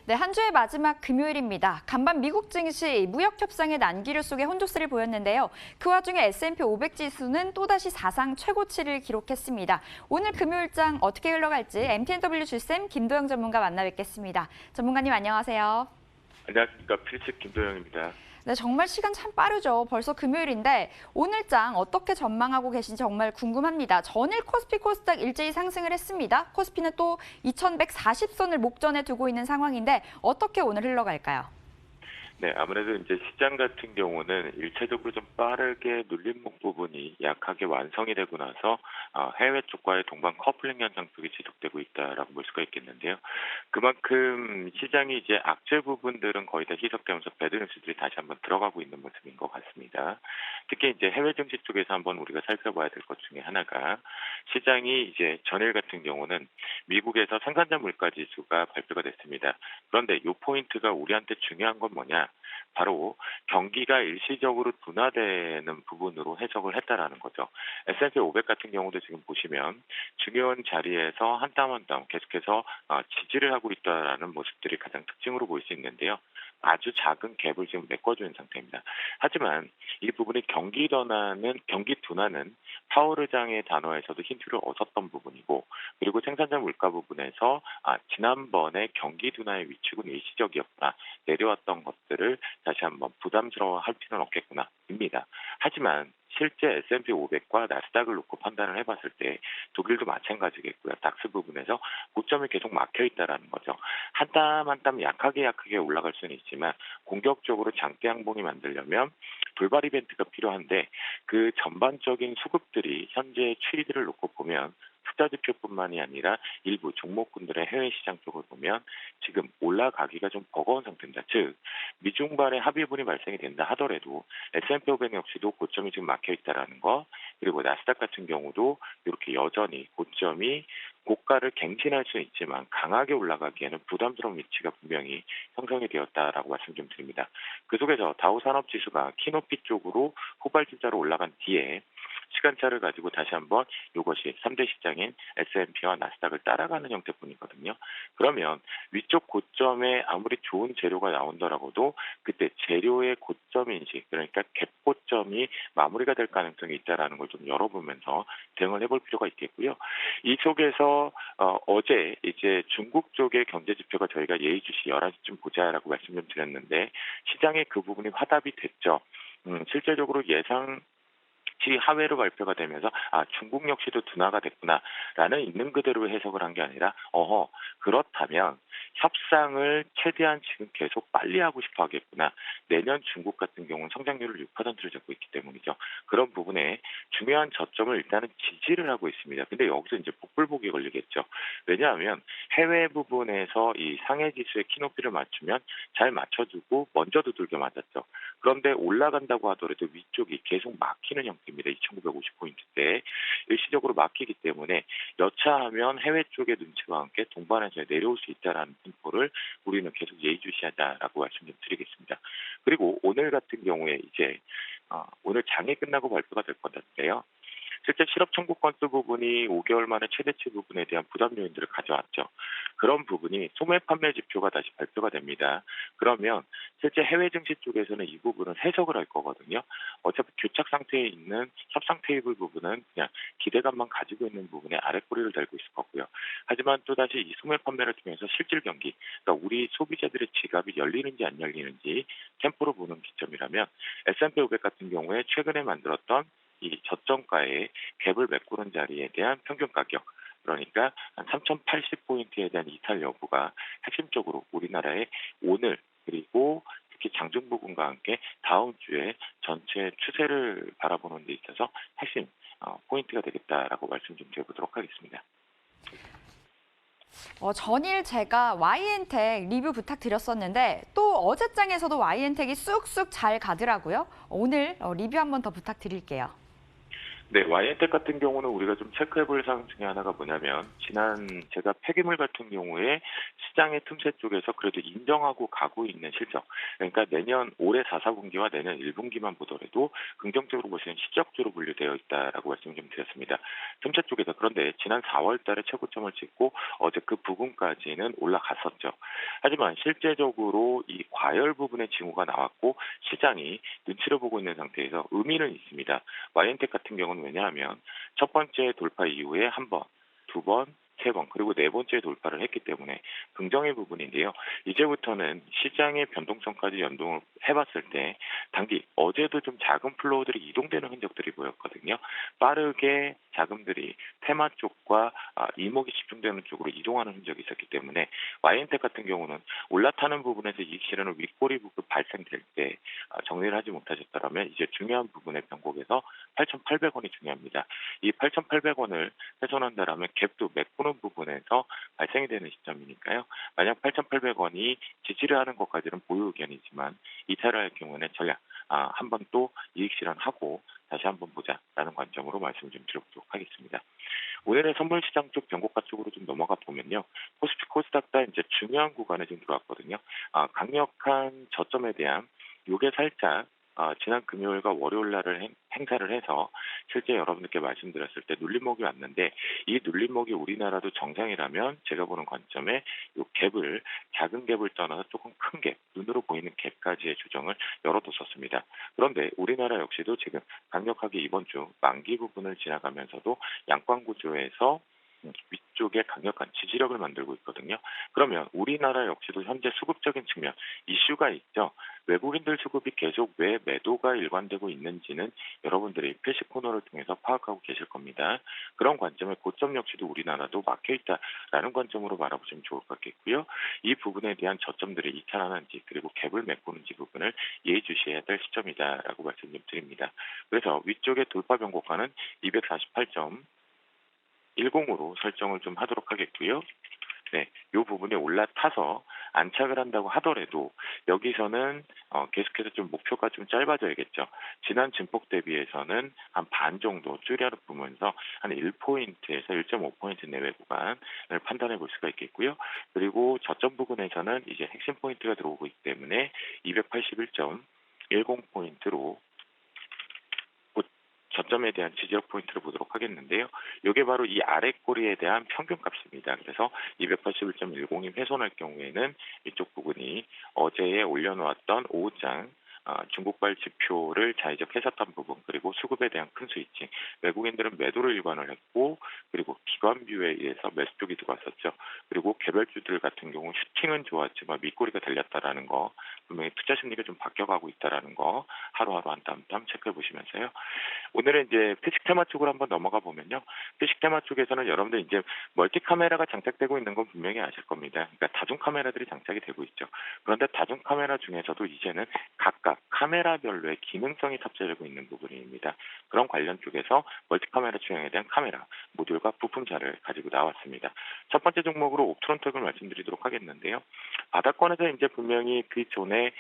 네, 한 주의 마지막 금요일입니다. 간밤 미국 증시 무역 협상의 난기류 속에 혼조세를 보였는데요. 그 와중에 S&P 500 지수는 또다시 사상 최고치를 기록했습니다. 오늘 금요일장 어떻게 흘러갈지 MTNW 주쌤 김도영 전문가 만나 뵙겠습니다. 전문가님 안녕하세요. 안녕하십니까. 필식 김도영입니다. 네, 정말 시간 참 빠르죠. 벌써 금요일인데 오늘장 어떻게 전망하고 계신지 정말 궁금합니다. 전일 코스피 코스닥 일제히 상승을 했습니다. 코스피는 또 2140선을 목전에 두고 있는 상황인데 어떻게 오늘 흘러갈까요? 네, 아무래도 이제 시장 같은 경우는 일차적으로 좀 빠르게 눌림목 부분이 약하게 완성이 되고 나서 해외 쪽과의 동반 커플링 현상 쪽이 지속되고 있다라고 볼 수가 있겠는데요. 그만큼 시장이 이제 악재 부분들은 거의 다 희석되면서 배드 뉴스들이 다시 한번 들어가고 있는 모습인 것 같습니다. 특히 이제 해외 증시 쪽에서 한번 우리가 살펴봐야 될 것 중에 하나가 시장이 이제 전일 같은 경우는 미국에서 생산자 물가 지수가 발표가 됐습니다. 그런데 이 포인트가 우리한테 중요한 건 뭐냐? 바로 경기가 일시적으로 둔화되는 부분으로 해석을 했다라는 거죠. S&P 500 같은 경우도 지금 보시면 중요한 자리에서 한 땀 한 땀 계속해서 지지를 하고 있다라는 모습들이 가장 특징으로 보일 수 있는데요. 아주 작은 갭을 지금 메꿔주는 상태입니다. 하지만 이 부분이 경기 둔화는 파월 의장의 단어에서도 힌트를 얻었던 부분이고, 그리고 생산자 물가 부분에서 지난번에 경기 둔화의 위축은 일시적이었구나, 내려왔던 것들을 다시 한번 부담스러워할 필요는 없겠구나입니다. 하지만 실제 S&P 500과 나스닥을 놓고 판단을 해봤을 때 독일도 마찬가지겠고요. 닥스 부분에서 고점이 계속 막혀 있다라는 거죠. 한 땀 한 땀 약하게 올라갈 수는 있지만 공격적으로 장대 양봉이 만들려면 돌발 이벤트가 필요한데, 그 전반적인 수급들이 현재 추이들을 놓고 보면 투자 지표뿐만이 아니라 일부 종목군들의 해외 시장 쪽을 보면 지금 올라가기가 좀 버거운 상태입니다. 즉, 미중발의 합의분이 발생이 된다 하더라도 S&P 500 역시도 고점이 지금 막혀 있다라는 거, 그리고 나스닥 같은 경우도 이렇게 여전히 고점이 고가를 갱신할 수는 있지만 강하게 올라가기에는 부담스러운 위치가 분명히 형성이 되었다라고 말씀 좀 드립니다. 그 속에서 다우 산업지수가 키높이 쪽으로 후발주자로 올라간 뒤에 시간차를 가지고 다시 한번 이것이 3대 시장인 S&P와 나스닥을 따라가는 형태뿐이거든요. 그러면 위쪽 고점에 아무리 좋은 재료가 나온다라고도 그때 재료의 고점 인식, 그러니까 갭 고점이 마무리가 될 가능성이 있다라는 걸 좀 열어보면서 대응을 해볼 필요가 있겠고요. 이 속에서 어제 이제 중국 쪽의 경제 지표가 저희가 예의주시 11시쯤 보자라고 말씀 좀 드렸는데 시장에 그 부분이 화답이 됐죠. 실제적으로 예상 하회로 발표가 되면서 중국 역시도 둔화가 됐구나라는 있는 그대로 해석을 한 게 아니라 그렇다면 협상을 최대한 지금 계속 빨리 하고 싶어 하겠구나. 내년 중국 같은 경우는 성장률을 6%를 잡고 있기 때문이죠. 그런 부분에 중요한 저점을 일단은 지지를 하고 있습니다. 근데 여기서 이제 복불복이 걸리겠죠. 왜냐하면 해외 부분에서 이 상해 지수의 키높이를 맞추면 잘 맞춰주고 먼저 두들겨 맞았죠. 그런데 올라간다고 하더라도 위쪽이 계속 막히는 형태입니다. 2950포인트대 일시적으로 막히기 때문에 여차하면 해외 쪽의 눈치와 함께 동반해서 내려올 수 있다라는 템포를 우리는 계속 예의주시하자라고 말씀 좀 드리겠습니다. 그리고 오늘 같은 경우에 이제 오늘 장이 끝나고 발표가 될 건데요. 실제 실업 청구 건수 부분이 5개월 만에 최대치 부분에 대한 부담 요인들을 가져왔죠. 그런 부분이 소매 판매 지표가 다시 발표가 됩니다. 그러면 실제 해외 증시 쪽에서는 이 부분은 해석을 할 거거든요. 어차피 교착 상태에 있는 협상 테이블 부분은 그냥 기대감만 가지고 있는 부분에 아랫꼬리를 달고 있을 거고요. 하지만 또다시 이 소매 판매를 통해서 실질 경기, 그러니까 우리 소비자들의 지갑이 열리는지 안 열리는지 템포로 보는 기점이라면 S&P 500 같은 경우에 최근에 만들었던 이 저점가의 갭을 메꾸는 자리에 대한 평균 가격, 그러니까 한 3080포인트에 대한 이탈 여부가 핵심적으로 우리나라의 오늘 그리고 특히 장중 부분과 함께 다음 주에 전체 추세를 바라보는 데 있어서 핵심 포인트가 되겠다라고 말씀 좀 드려보도록 하겠습니다. 전일 제가 YN텍 리뷰 부탁드렸었는데 또 어제장에서도 YN텍이 쑥쑥 잘 가더라고요. 오늘 리뷰 한번 더 부탁드릴게요. 네, 와이엔텍 같은 경우는 우리가 좀 체크해 볼 사항 중에 하나가 뭐냐면, 제가 폐기물 같은 경우에 시장의 틈새 쪽에서 그래도 인정하고 가고 있는 실적. 그러니까 올해 4, 4분기와 내년 1분기만 보더라도 긍정적으로 보시는 실적주로 분류되어 있다라고 말씀 좀 드렸습니다. 틈새 쪽에서. 그런데 지난 4월 달에 최고점을 찍고 어제 그 부분까지는 올라갔었죠. 하지만 실제적으로 이 과열 부분의 징후가 나왔고 시장이 눈치를 보고 있는 상태에서 의미는 있습니다. 와이엔텍 같은 경우는 왜냐하면 첫 번째 돌파 이후에 한 번, 두 번, 세 번, 그리고 네 번째 돌파를 했기 때문에 긍정의 부분인데요. 이제부터는 시장의 변동성까지 연동을 해봤을 때 단기 어제도 좀 작은 플로우들이 이동되는 흔적들이 보였거든요. 빠르게 자금들이 테마 쪽과 이목이 집중되는 쪽으로 이동하는 흔적이 있었기 때문에 와이엔텍 같은 경우는 올라타는 부분에서 이익 실현을 윗꼬리 부분 발생될 때 정리를 하지 못하셨다면 이제 중요한 부분의 변곡에서 8,800원이 중요합니다. 이 8,800원을 훼손한다라면 갭도 메꾸는 부분에서 발생이 되는 시점이니까요. 만약 8,800원이 지지를 하는 것까지는 보유 의견이지만 이탈을 할 경우에는 전략 한 번 또 이익 실현하고 다시 한번 보자라는 관점으로 말씀 좀 드려보도록 하겠습니다. 오늘의 선물 시장 쪽 변곡가 쪽으로 좀 넘어가 보면요. 코스피 코스닥 다 이제 중요한 구간에 좀 들어왔거든요. 강력한 저점에 대한 요게 살짝 지난 금요일과 월요일 날을 행사를 해서 실제 여러분들께 말씀드렸을 때 눌림목이 왔는데 이 눌림목이 우리나라도 정상이라면 제가 보는 관점에 요 갭을 작은 갭을 떠나서 조금 큰 갭, 눈으로 보이는 갭까지의 조정을 열어뒀었습니다. 그런데 우리나라 역시도 지금 강력하게 이번 주 만기 부분을 지나가면서도 양광 구조에서 위쪽에 강력한 지지력을 만들고 있거든요. 그러면 우리나라 역시도 현재 수급적인 측면 이슈가 있죠. 외국인들 수급이 계속 왜 매도가 일관되고 있는지는 여러분들이 패시 코너를 통해서 파악하고 계실 겁니다. 그런 관점의 고점 역시도 우리나라도 막혀있다라는 관점으로 바라보시면 좋을 것 같겠고요. 이 부분에 대한 저점들이 이탈하는지 그리고 갭을 메꾸는지 부분을 예의주시해야 될 시점이다라고 말씀 좀 드립니다. 그래서 위쪽의 돌파 변곡가는 248점 10으로 설정을 좀 하도록 하겠고요. 네, 이 부분에 올라타서 안착을 한다고 하더라도 여기서는 계속해서 좀 목표가 좀 짧아져야겠죠. 지난 진폭 대비해서는 한 반 정도 줄여 보면서 한 1포인트에서 1.5포인트 내외 구간을 판단해 볼 수가 있겠고요. 그리고 저점 부분에서는 이제 핵심 포인트가 들어오고 있기 때문에 281.10포인트로 저점에 대한 지지력 포인트를 보도록 하겠는데요. 이게 바로 이 아래 꼬리에 대한 평균값입니다. 그래서 281.10이 훼손할 경우에는 이쪽 부분이 어제에 올려놓았던 오후장 중국발 지표를 자의적했었던 부분 그리고 수급에 대한 큰 스위칭 외국인들은 매도를 일관을 했고 그리고 기관뷰에 의해서 매수 쪽이 들어왔었죠. 그리고 개별주들 같은 경우 슈팅은 좋았지만 밑꼬리가 달렸다라는 거 분명히 투자 심리가 좀 바뀌어가고 있다라는 거 하루하루 한 땀 한 땀 체크해 보시면서요. 오늘은 이제 피식 테마 쪽으로 한번 넘어가 보면요. 피식 테마 쪽에서는 여러분들 이제 멀티 카메라가 장착되고 있는 건 분명히 아실 겁니다. 그러니까 다중 카메라들이 장착이 되고 있죠. 그런데 다중 카메라 중에서도 이제는 각각 카메라별로의 기능성이 탑재되고 있는 부분입니다. 그런 관련 쪽에서 멀티 카메라 취향에 대한 카메라 모듈과 부품자를 가지고 나왔습니다. 첫 번째 종목으로 옵트론텍을 말씀드리도록 하겠는데요. 바닥권에서 이제 분명히 그 전에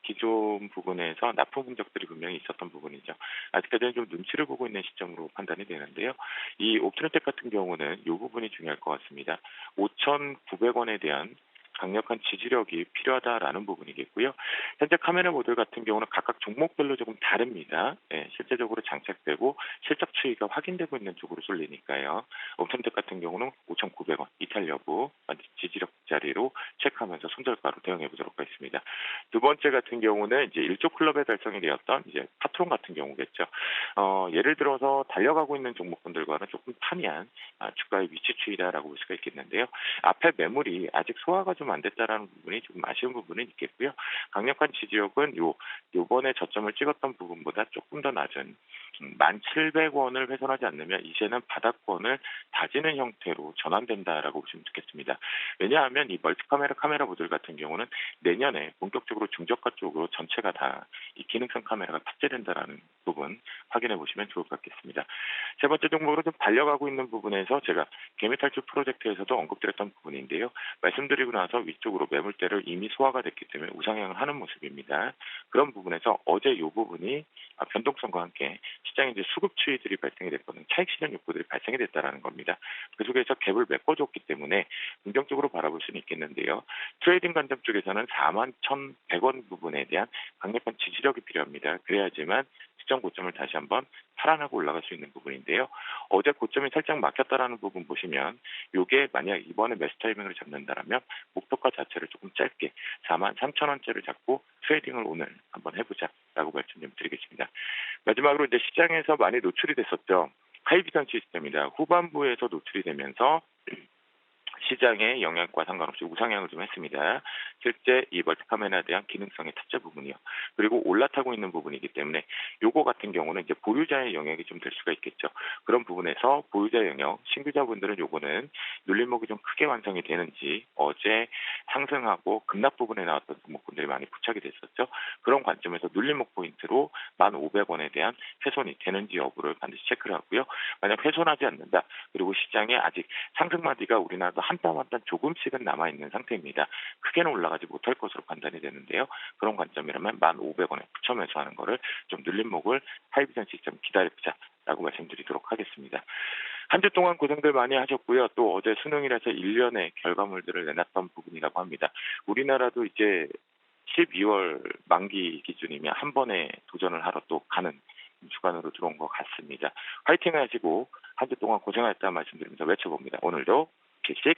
기존 부분에서 납품 흔적들이 분명히 있었던 부분이죠. 아직까지는 좀 눈치를 보고 있는 시점으로 판단이 되는데요. 이 옵트론텍 같은 경우는 이 부분이 중요할 것 같습니다. 5,900원에 대한 강력한 지지력이 필요하다라는 부분이겠고요. 현재 카메라 모델 같은 경우는 각각 종목별로 조금 다릅니다. 실제적으로 장착되고 실적 추이가 확인되고 있는 쪽으로 쏠리니까요. 옵션텍 같은 경우는 5,900원 이탈 여부 지지력 자리로 체크하면서 손절가로 대응해 보도록 하겠습니다. 두 번째 같은 경우는 이제 일조 클럽에 달성이 되었던 이제 파트론 같은 경우겠죠. 예를 들어서 달려가고 있는 종목군들과는 조금 판이한 주가의 위치 추이다라고 볼 수가 있겠는데요. 앞에 매물이 아직 소화가 좀 안 됐다라는 부분이 조금 아쉬운 부분은 있겠고요. 강력한 지지력은 요번에 저점을 찍었던 부분보다 조금 더 낮은 1,700원을 훼손하지 않으면 이제는 바닥권을 다지는 형태로 전환된다라고 보시면 좋겠습니다. 왜냐하면 이 멀티카메라 카메라 모듈 같은 경우는 내년에 본격적으로 중저가 쪽으로 전체가 다 이 기능성 카메라가 탑재된다라는 부분 확인해 보시면 좋을 것 같겠습니다. 세 번째 종목으로 좀 달려가고 있는 부분에서 제가 개미 탈출 프로젝트에서도 언급드렸던 부분인데요. 말씀드리고 나서 위쪽으로 매물대를 이미 소화가 됐기 때문에 우상향을 하는 모습입니다. 그런 부분에서 어제 이 부분이 변동성과 함께 시장에 이제 수급 추이들이 발생이 됐거든요. 차익 실현 욕구들이 발생이 됐다라는 겁니다. 그 속에서 갭을 메꿔줬기 때문에 긍정적으로 바라볼 수는 있겠는데요. 트레이딩 관점 쪽에서는 41,100원 부분에 대한 강력한 지지력이 필요합니다. 그래야지만 시장 고점을 다시 한번 살아나고 올라갈 수 있는 부분인데요. 어제 고점이 살짝 막혔다라는 부분 보시면 이게 만약 이번에 매수 타이밍을 잡는다라면 목표가 자체를 조금 짧게 43,000원대를 잡고 트레이딩을 오늘 한번 해보자라고 말씀 좀 드리겠습니다. 마지막으로 이제 시장에서 많이 노출이 됐었죠. 하이비전 시스템입니다. 후반부에서 노출이 되면서 시장의 영향과 상관없이 우상향을 좀 했습니다. 실제 이 멀티카메라에 대한 기능성의 탑재 부분이요. 그리고 올라타고 있는 부분이기 때문에 요거 같은 경우는 이제 보유자의 영역이 좀 될 수가 있겠죠. 그런 부분에서 보유자 영역, 신규자분들은 요거는 눌림목이 좀 크게 완성이 되는지 어제 상승하고 급락 부분에 나왔던 종목군들이 많이 부착이 됐었죠. 그런 관점에서 눌림목 포인트로 1,500원에 대한 훼손이 되는지 여부를 반드시 체크를 하고요. 만약 훼손하지 않는다. 그리고 시장에 아직 상승마디가 우리나라도 한 땀 한 땀 조금씩은 남아있는 상태입니다. 크게는 올라가지 못할 것으로 판단이 되는데요. 그런 관점이라면 1,500원에 붙여 매수하는 거를 좀 눌림목을 하이비전 시스템 기다려보자라고 말씀드리도록 하겠습니다. 한 주 동안 고생들 많이 하셨고요. 또 어제 수능이라서 1년의 결과물들을 내놨던 부분이라고 합니다. 우리나라도 이제 12월 만기 기준이면 한 번에 도전을 하러 또 가는 주간으로 들어온 것 같습니다. 화이팅 하시고 한 주 동안 고생하셨다는 말씀드리면서 외쳐봅니다. 오늘도 기식